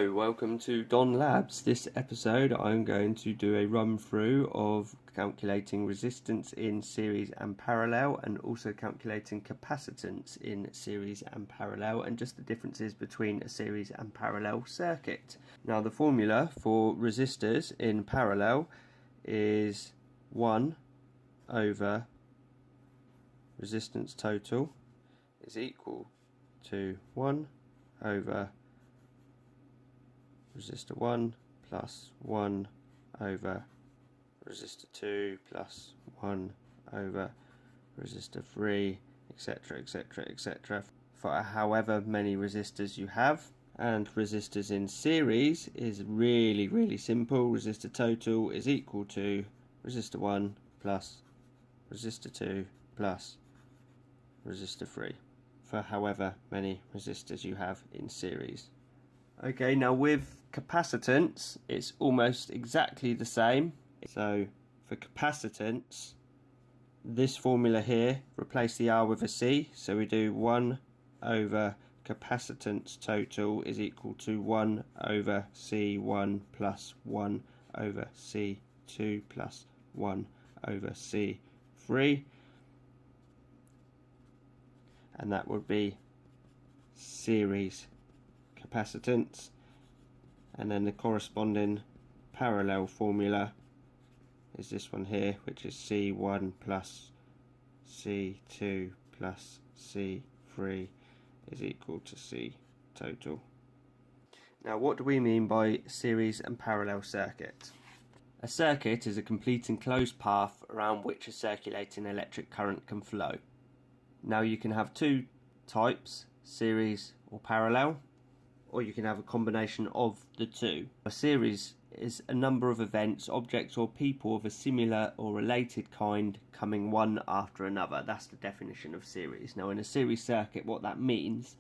Hello, welcome to Don Labs. This episode I'm going to do a run through of calculating resistance in series and parallel, and also calculating capacitance in series and parallel, and just the differences between a series and parallel circuit. Now the formula for resistors in parallel is 1 over resistance total is equal to 1 over resistor 1 plus 1 over resistor 2 plus 1 over resistor 3, etc, etc, etc, for however many resistors you have. And resistors in series is really simple. Resistor total is equal to resistor 1 plus resistor 2 plus resistor 3 for however many resistors you have in series. Okay, now with capacitance it's almost exactly the same. So for capacitance, this formula here, replace the R with a C, so we do 1 over capacitance total is equal to 1 over C1 plus 1 over C2 plus 1 over C3, and that would be series capacitance. And then the corresponding parallel formula is this one here, which is C1 plus C2 plus C3 is equal to C total. Now what do we mean by series and parallel circuit? A circuit is a complete enclosed path around which a circulating electric current can flow. Now you can have two types, series or parallel, or you can have a combination of the two. A series is a number of events, objects or people of a similar or related kind coming one after another. That's the definition of series. Now in a series circuit, what that means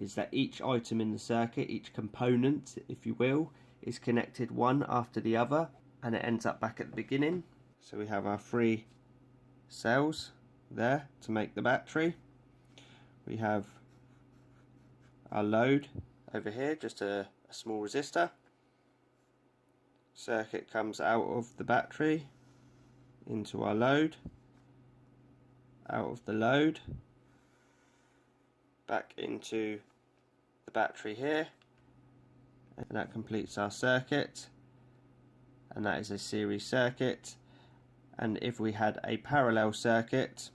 is that each item in the circuit, each component if you will, is connected one after the other, and it ends up back at the beginning. So we have our 3 cells there to make the battery. We have our load over here, just a small resistor. Circuit comes out of the battery into our load, out of the load, back into the battery here, and that completes our circuit, and that is a series circuit. And if we had a parallel circuit,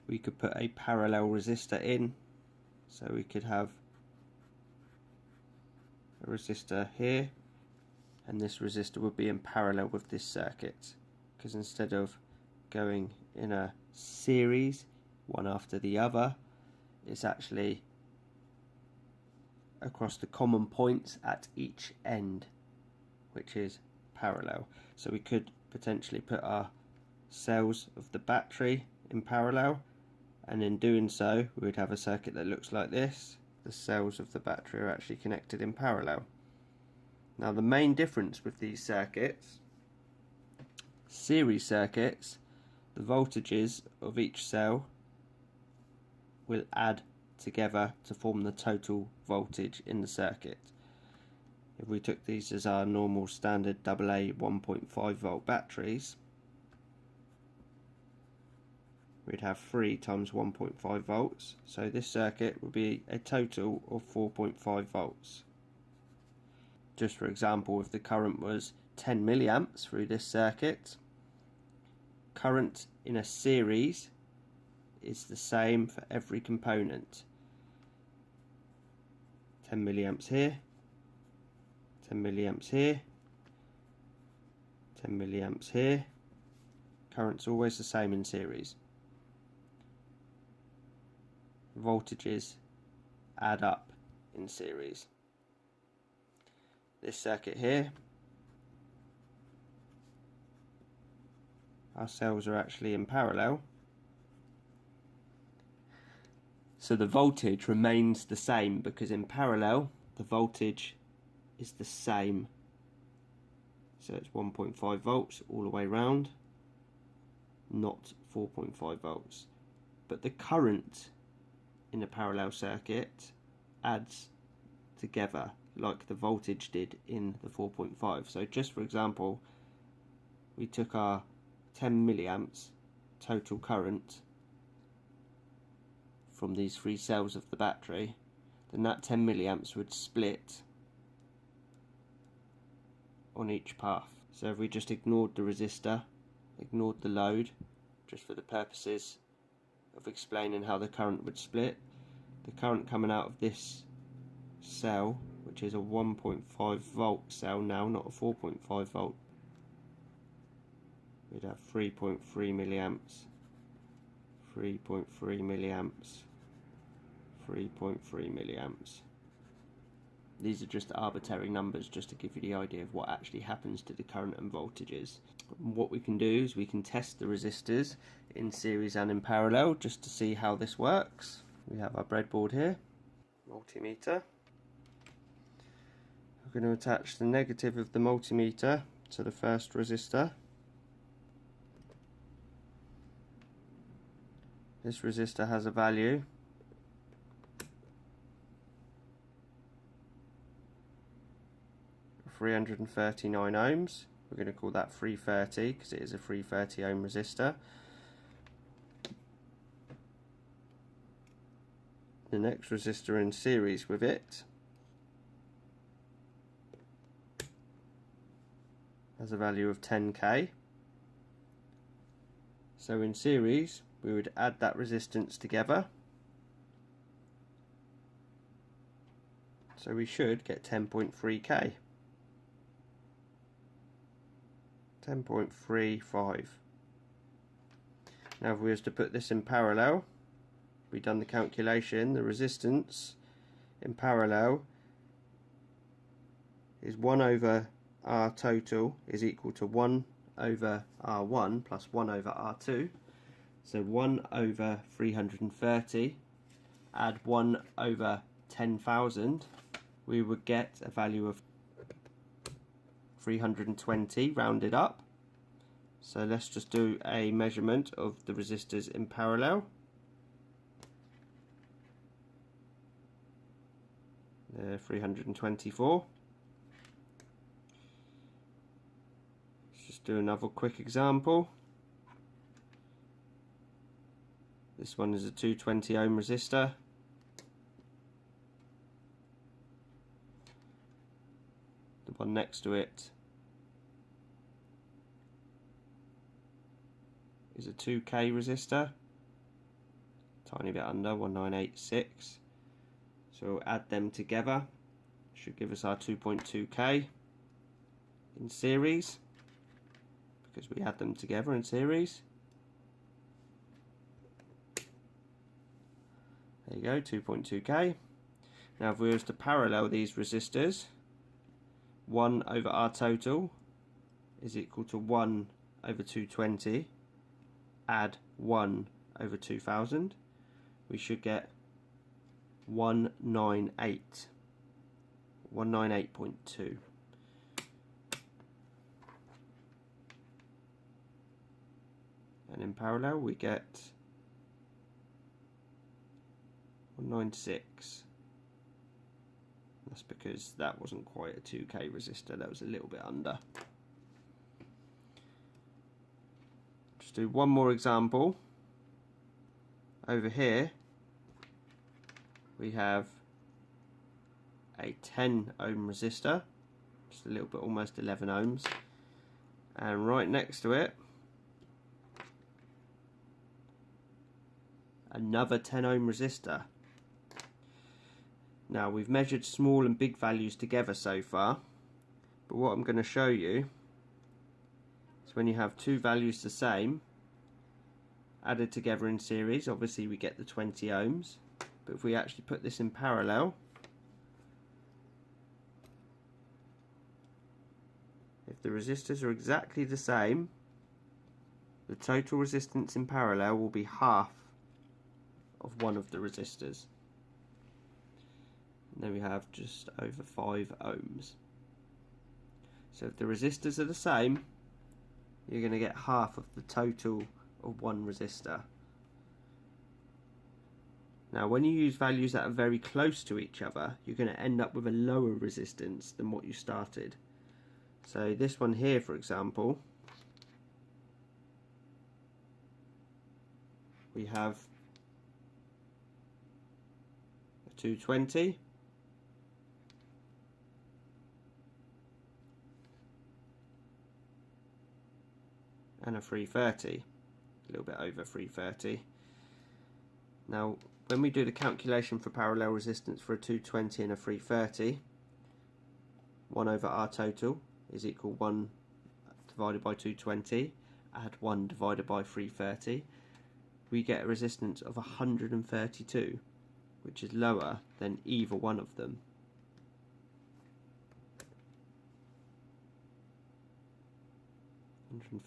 we could put a parallel resistor in, so we could have a resistor here, and this resistor would be in parallel with this circuit, because instead of going in a series one after the other, it's actually across the common points at each end, which is parallel. So we could potentially put our cells of the battery in parallel, and in doing so we would have a circuit that looks like this. The cells of the battery are actually connected in parallel. Now the main difference with these circuits, series circuits, the voltages of each cell will add together to form the total voltage in the circuit. If we took these as our normal standard AA 1.5 volt batteries, we'd have 3 times 1.5 volts, so this circuit would be a total of 4.5 volts. Just for example, if the current was 10 milliamps through this circuit, current in a series is the same for every component. 10 milliamps here, 10 milliamps here, 10 milliamps here. Current's always the same in series. Voltages add up in series. This circuit here, our cells are actually in parallel, so the voltage remains the same, because in parallel the voltage is the same. So it's 1.5 volts all the way round, not 4.5 volts. But the current in a parallel circuit adds together like the voltage did in the 4.5. So just for example, we took our 10 milliamps total current from these 3 cells of the battery, then that 10 milliamps would split on each path. So if we just ignored the resistor, ignored the load, just for the purposes of explaining how the current would split, the current coming out of this cell, which is a 1.5 volt cell now, not a 4.5 volt, we'd have 3.3 milliamps, 3.3 milliamps, 3.3 milliamps. These are just arbitrary numbers just to give you the idea of what actually happens to the current and voltages. What we can do is we can test the resistors in series and in parallel just to see how this works. We have our breadboard here, multimeter. We're going to attach the negative of the multimeter to the first resistor. This resistor has a value of 339 ohms. We're going to call that 330 because it is a 330 ohm resistor. The next resistor in series with it has a value of 10k. So in series we would add that resistance together, so we should get 10.3k, 10.35. Now if we was to put this in parallel, we've done the calculation, the resistance in parallel is 1 over R total is equal to 1 over R1 plus 1 over R2. So 1 over 330, add 1 over 10,000, we would get a value of 320 rounded up. So let's just do a measurement of the resistors in parallel. 324. Let's just do another quick example. This one is a 220 ohm resistor. The one next to it is a 2k resistor, tiny bit under, 1986. So we'll add them together, should give us our 2.2k in series, because we add them together in series. There you go, 2.2k. Now if we was to parallel these resistors, 1 over R total is equal to 1 over 220, add 1 over 2000, we should get 198, 198.2. And in parallel we get 196. That's because that wasn't quite a 2k resistor, that was a little bit under. Just do one more example. Over here we have a 10 ohm resistor, just a little bit, almost 11 ohms, and right next to it another 10 ohm resistor. Now we've measured small and big values together so far, but what I'm going to show you is when you have two values the same added together in series, obviously we get the 20 ohms, but if we actually put this in parallel, if the resistors are exactly the same, the total resistance in parallel will be half of one of the resistors. And then we have just over 5 ohms. So if the resistors are the same, you're going to get half of the total of one resistor. Now when you use values that are very close to each other, you're going to end up with a lower resistance than what you started. So this one here, for example, we have a 220 and a 330, a little bit over 330. Now when we do the calculation for parallel resistance for a 220 and a 330, 1 over R total is equal 1 divided by 220, add 1 divided by 330, we get a resistance of 132, which is lower than either one of them.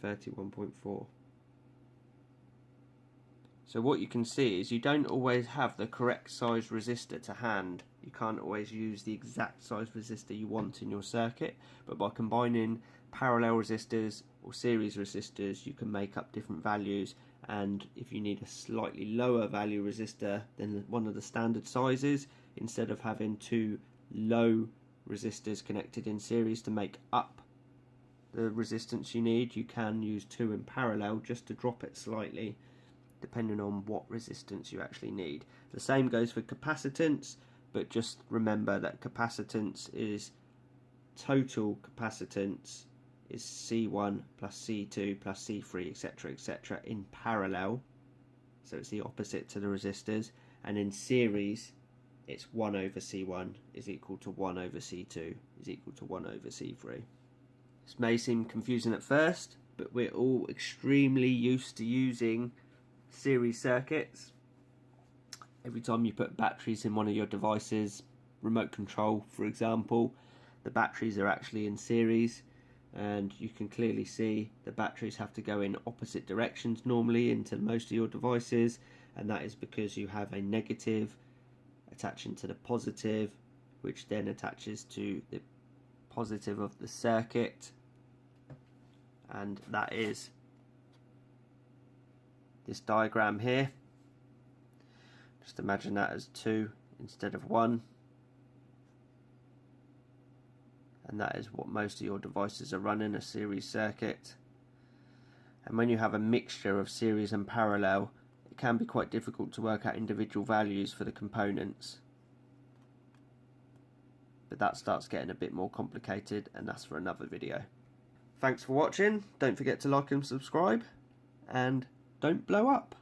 $131.4. So what you can see is you don't always have the correct size resistor to hand. You can't always use the exact size resistor you want in your circuit, but by combining parallel resistors or series resistors you can make up different values, and if you need a slightly lower value resistor than one of the standard sizes, instead of having two low resistors connected in series to make up the resistance you need, you can use two in parallel just to drop it slightly, depending on what resistance you actually need. The same goes for capacitance, but just remember that capacitance is total capacitance is C1 plus C2 plus C3 etc in parallel, so it's the opposite to the resistors, and in series it's 1 over C1 is equal to 1 over C2 is equal to 1 over C3. This may seem confusing at first, but we're all extremely used to using series circuits. Every time you put batteries in one of your devices, remote control for example, the batteries are actually in series, and you can clearly see the batteries have to go in opposite directions normally into most of your devices, and that is because you have a negative attaching to the positive, which then attaches to the positive of the circuit, and that is this diagram here. Just imagine that as 2 instead of 1, and that is what most of your devices are running, a series circuit. And when you have a mixture of series and parallel, it can be quite difficult to work out individual values for the components, but that starts getting a bit more complicated, and that's for another video. Thanks for watching. Don't forget to like and subscribe, and don't blow up.